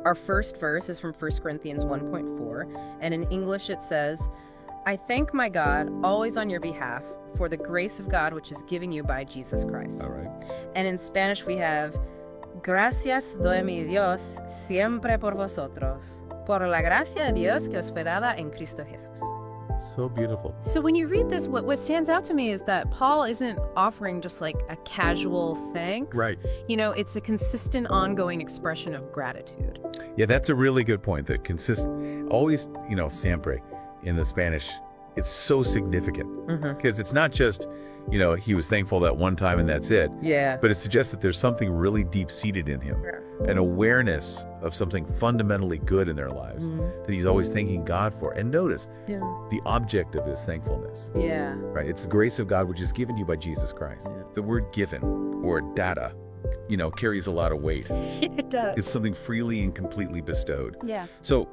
Our first verse is from 1 Corinthians 1:4, and in English it says, I thank my God always on your behalf for the grace of God which is given you by Jesus Christ. All right. And in Spanish we have, Gracias doy a mi Dios siempre por vosotros, por la gracia de Dios que os fue dada en Cristo Jesús. So beautiful. So when you read this, what stands out to me is that Paul isn't offering just like a casual thanks. Right. You know, it's a consistent, ongoing expression of gratitude. Yeah, that's a really good point. That always, siempre in the Spanish, it's so significant because it's not just, he was thankful that one time and that's it. Yeah. But it suggests that there's something really deep-seated in him, an awareness of something fundamentally good in their lives that he's always thanking God for. And notice the object of his thankfulness. Yeah. Right? It's the grace of God which is given you by Jesus Christ. Yeah. The word given or data, carries a lot of weight. It does. It's something freely and completely bestowed. Yeah. So,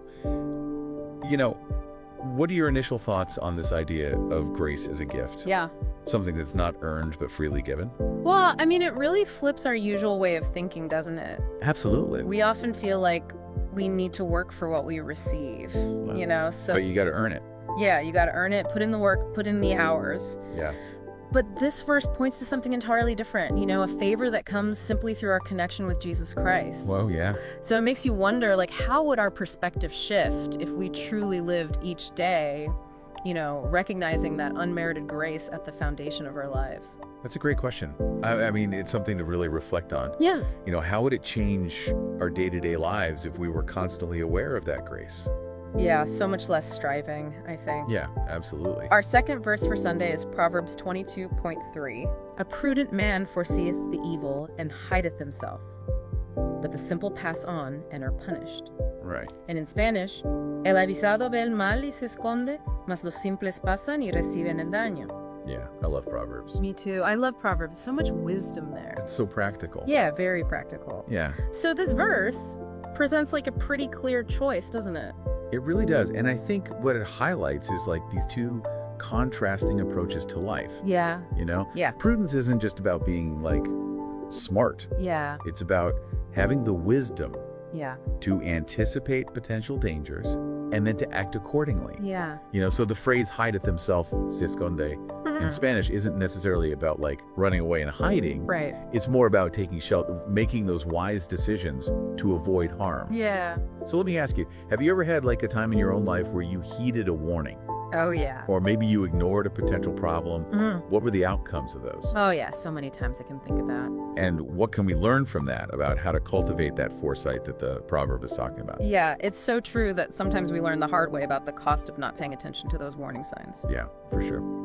what are your initial thoughts on this idea of grace as a gift? Yeah. Something that's not earned but freely given? Well, I mean, it really flips our usual way of thinking, doesn't it? Absolutely. We often feel like we need to work for what we receive, so. But you got to earn it. Yeah, you got to earn it, put in the work, put in the hours. Yeah. But this verse points to something entirely different, a favor that comes simply through our connection with Jesus Christ. Well, yeah. So it makes you wonder, how would our perspective shift if we truly lived each day, recognizing that unmerited grace at the foundation of our lives? That's a great question. I mean, it's something to really reflect on. Yeah. How would it change our day-to-day lives if we were constantly aware of that grace? Yeah, so much less striving, I think. Yeah, absolutely. Our second verse for Sunday is Proverbs 22:3. A prudent man foreseeth the evil and hideth himself, but the simple pass on and are punished. Right. And in Spanish, el avisado ve el mal y se esconde, mas los simples pasan y reciben el daño. Yeah, I love Proverbs. Me too. I love Proverbs. So much wisdom there. It's so practical. Yeah, very practical. Yeah. So this verse presents a pretty clear choice, doesn't it? It really does. And I think what it highlights is these two contrasting approaches to life. Yeah. Yeah. Prudence isn't just about being smart. Yeah. It's about having the wisdom to anticipate potential dangers and then to act accordingly. Yeah. So the phrase hideth himself, se esconde, in Spanish isn't necessarily about running away and hiding. Right. It's more about taking shelter, making those wise decisions to avoid harm. Yeah. So let me ask you, have you ever had a time in your own life where you heeded a warning? Oh, yeah. Or maybe you ignored a potential problem? What were the outcomes of those? Oh, yeah. So many times I can think about. And what can we learn from that about how to cultivate that foresight that the proverb is talking about? Yeah, it's so true that sometimes we learn the hard way about the cost of not paying attention to those warning signs. Yeah, for sure.